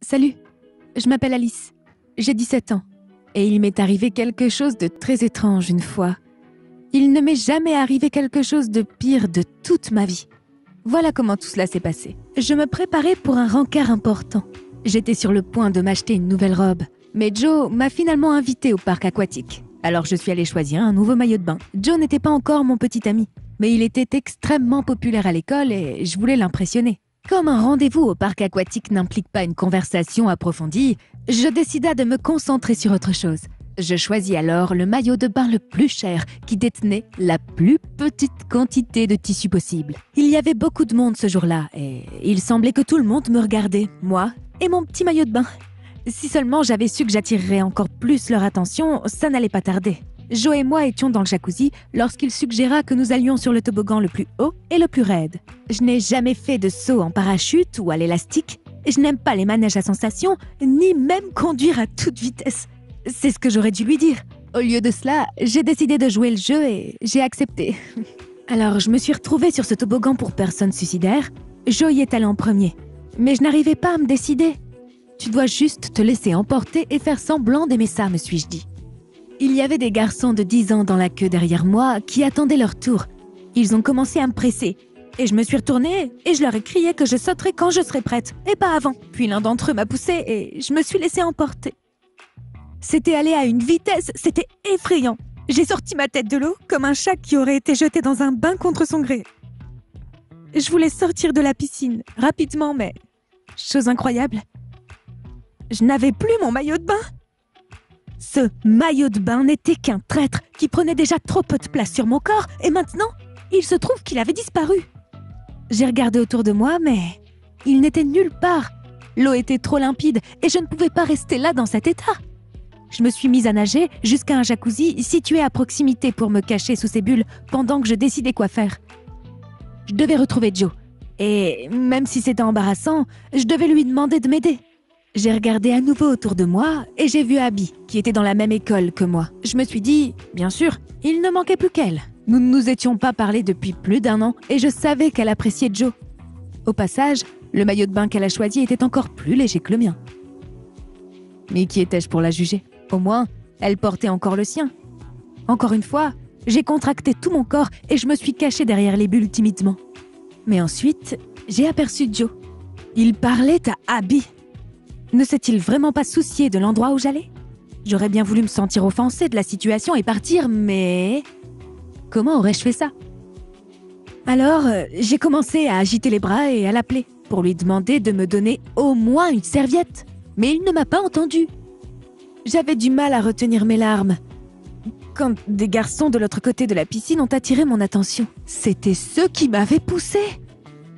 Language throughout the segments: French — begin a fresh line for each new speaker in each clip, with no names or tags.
Salut, je m'appelle Alice. J'ai 17 ans. Et il m'est arrivé quelque chose de très étrange une fois. Il ne m'est jamais arrivé quelque chose de pire de toute ma vie. Voilà comment tout cela s'est passé. Je me préparais pour un rencard important. J'étais sur le point de m'acheter une nouvelle robe. Mais Joe m'a finalement invitée au parc aquatique. Alors je suis allée choisir un nouveau maillot de bain. Joe n'était pas encore mon petit ami, mais il était extrêmement populaire à l'école et je voulais l'impressionner. Comme un rendez-vous au parc aquatique n'implique pas une conversation approfondie, je décida de me concentrer sur autre chose. Je choisis alors le maillot de bain le plus cher qui détenait la plus petite quantité de tissu possible. Il y avait beaucoup de monde ce jour-là et il semblait que tout le monde me regardait, moi et mon petit maillot de bain. Si seulement j'avais su que j'attirerais encore plus leur attention, ça n'allait pas tarder. Joe et moi étions dans le jacuzzi lorsqu'il suggéra que nous allions sur le toboggan le plus haut et le plus raide. Je n'ai jamais fait de saut en parachute ou à l'élastique. Je n'aime pas les manèges à sensations, ni même conduire à toute vitesse. C'est ce que j'aurais dû lui dire. Au lieu de cela, j'ai décidé de jouer le jeu et j'ai accepté. Alors, je me suis retrouvée sur ce toboggan pour personnes suicidaires. Joe y est allé en premier. Mais je n'arrivais pas à me décider. Tu dois juste te laisser emporter et faire semblant d'aimer ça, me suis-je dit. Il y avait des garçons de 10 ans dans la queue derrière moi qui attendaient leur tour. Ils ont commencé à me presser. Et je me suis retournée et je leur ai crié que je sauterais quand je serais prête, et pas avant. Puis l'un d'entre eux m'a poussée et je me suis laissée emporter. C'était allé à une vitesse, c'était effrayant. J'ai sorti ma tête de l'eau comme un chat qui aurait été jeté dans un bain contre son gré. Je voulais sortir de la piscine, rapidement, mais... chose incroyable, je n'avais plus mon maillot de bain. Ce maillot de bain n'était qu'un traître qui prenait déjà trop peu de place sur mon corps et maintenant, il se trouve qu'il avait disparu. J'ai regardé autour de moi, mais il n'était nulle part. L'eau était trop limpide et je ne pouvais pas rester là dans cet état. Je me suis mise à nager jusqu'à un jacuzzi situé à proximité pour me cacher sous ces bulles pendant que je décidais quoi faire. Je devais retrouver Joe. Et même si c'était embarrassant, je devais lui demander de m'aider. J'ai regardé à nouveau autour de moi et j'ai vu Abby, qui était dans la même école que moi. Je me suis dit, bien sûr, il ne manquait plus qu'elle. Nous ne nous étions pas parlé depuis plus d'1 an et je savais qu'elle appréciait Joe. Au passage, le maillot de bain qu'elle a choisi était encore plus léger que le mien. Mais qui étais-je pour la juger? Au moins, elle portait encore le sien. Encore une fois, j'ai contracté tout mon corps et je me suis cachée derrière les bulles timidement. Mais ensuite, j'ai aperçu Joe. Il parlait à Abby. Ne s'est-il vraiment pas soucié de l'endroit où j'allais? J'aurais bien voulu me sentir offensée de la situation et partir, mais... comment aurais-je fait ça? Alors, j'ai commencé à agiter les bras et à l'appeler, pour lui demander de me donner au moins une serviette. Mais il ne m'a pas entendu. J'avais du mal à retenir mes larmes quand des garçons de l'autre côté de la piscine ont attiré mon attention. C'était ceux qui m'avaient poussée.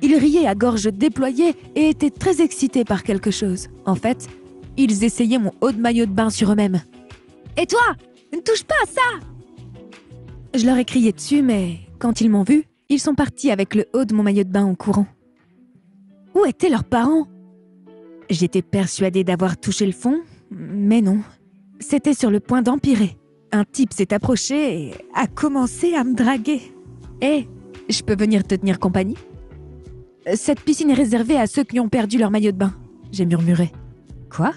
Ils riaient à gorge déployée et étaient très excités par quelque chose. En fait, ils essayaient mon haut de maillot de bain sur eux-mêmes. « Et toi, ne touche pas à ça !» Je leur ai crié dessus, mais quand ils m'ont vu, ils sont partis avec le haut de mon maillot de bain en courant. Où étaient leurs parents? J'étais persuadée d'avoir touché le fond, mais non. C'était sur le point d'empirer. Un type s'est approché et a commencé à me draguer. « Hé, je peux venir te tenir compagnie ?» Cette piscine est réservée à ceux qui ont perdu leur maillot de bain, j'ai murmuré. Quoi?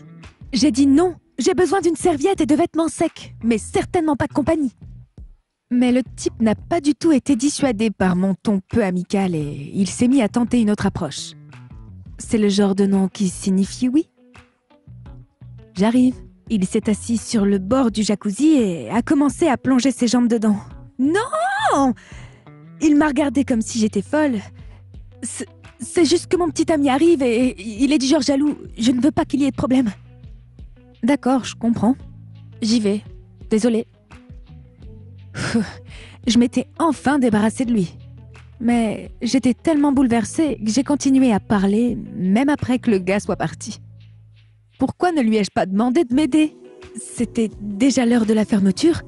J'ai dit non, j'ai besoin d'une serviette et de vêtements secs, mais certainement pas de compagnie. Mais le type n'a pas du tout été dissuadé par mon ton peu amical et il s'est mis à tenter une autre approche. C'est le genre de nom qui signifie oui. J'arrive. Il s'est assis sur le bord du jacuzzi et a commencé à plonger ses jambes dedans. Non! Il m'a regardé comme si j'étais folle. C'est juste que mon petit ami arrive et il est du genre jaloux. Je ne veux pas qu'il y ait de problème. D'accord, je comprends. J'y vais. Désolée. Je m'étais enfin débarrassée de lui. Mais j'étais tellement bouleversée que j'ai continué à parler, même après que le gars soit parti. Pourquoi ne lui ai-je pas demandé de m'aider? C'était déjà l'heure de la fermeture.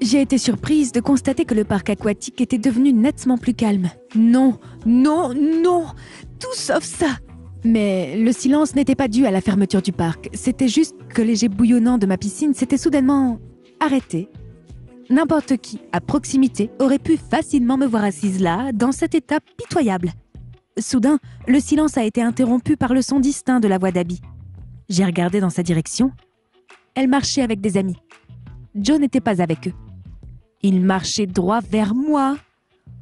J'ai été surprise de constater que le parc aquatique était devenu nettement plus calme. Non, non, non, tout sauf ça. Mais le silence n'était pas dû à la fermeture du parc. C'était juste que les jets bouillonnants de ma piscine s'étaient soudainement arrêtés. N'importe qui, à proximité, aurait pu facilement me voir assise là, dans cet état pitoyable. Soudain, le silence a été interrompu par le son distinct de la voix d'Abby. J'ai regardé dans sa direction. Elle marchait avec des amis. Joe n'était pas avec eux. Il marchait droit vers moi.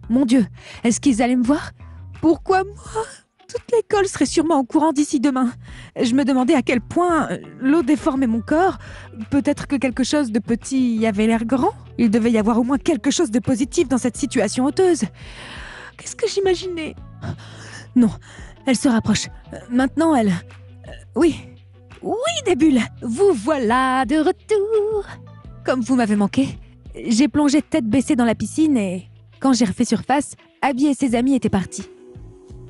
Mon Dieu, est-ce qu'ils allaient me voir? Pourquoi moi? Toute l'école serait sûrement au courant d'ici demain. Je me demandais à quel point l'eau déformait mon corps. Peut-être que quelque chose de petit y avait l'air grand. Il devait y avoir au moins quelque chose de positif dans cette situation honteuse. Qu'est-ce que j'imaginais? Non, elle se rapproche. Maintenant, elle... Oui, des bulles. Vous voilà de retour. Comme vous m'avez manqué, j'ai plongé tête baissée dans la piscine et, quand j'ai refait surface, Abby et ses amis étaient partis.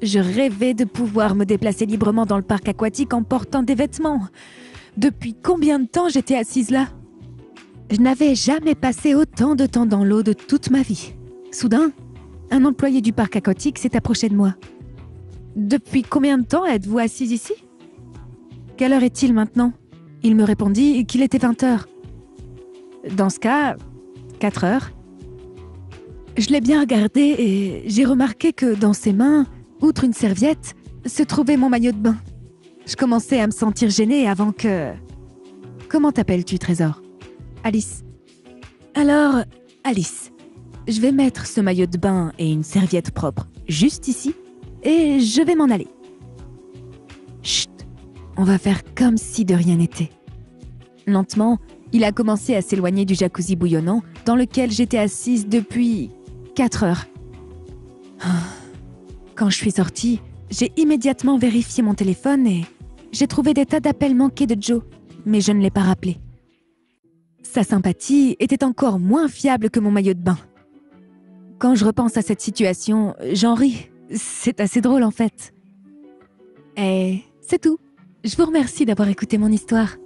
Je rêvais de pouvoir me déplacer librement dans le parc aquatique en portant des vêtements. Depuis combien de temps j'étais assise là? Je n'avais jamais passé autant de temps dans l'eau de toute ma vie. Soudain, un employé du parc aquatique s'est approché de moi. « Depuis combien de temps êtes-vous assise ici ? Quelle heure est-il maintenant ?» Il me répondit qu'il était 20h. Dans ce cas, 4 heures. Je l'ai bien regardé et j'ai remarqué que dans ses mains, outre une serviette, se trouvait mon maillot de bain. Je commençais à me sentir gênée avant que... Comment t'appelles-tu, Trésor ? Alice. Alors, Alice, je vais mettre ce maillot de bain et une serviette propre juste ici et je vais m'en aller. Chut, on va faire comme si de rien n'était. Lentement, il a commencé à s'éloigner du jacuzzi bouillonnant dans lequel j'étais assise depuis 4 heures. Quand je suis sortie, j'ai immédiatement vérifié mon téléphone et j'ai trouvé des tas d'appels manqués de Joe, mais je ne l'ai pas rappelé. Sa sympathie était encore moins fiable que mon maillot de bain. Quand je repense à cette situation, j'en ris. C'est assez drôle en fait. Et c'est tout. Je vous remercie d'avoir écouté mon histoire.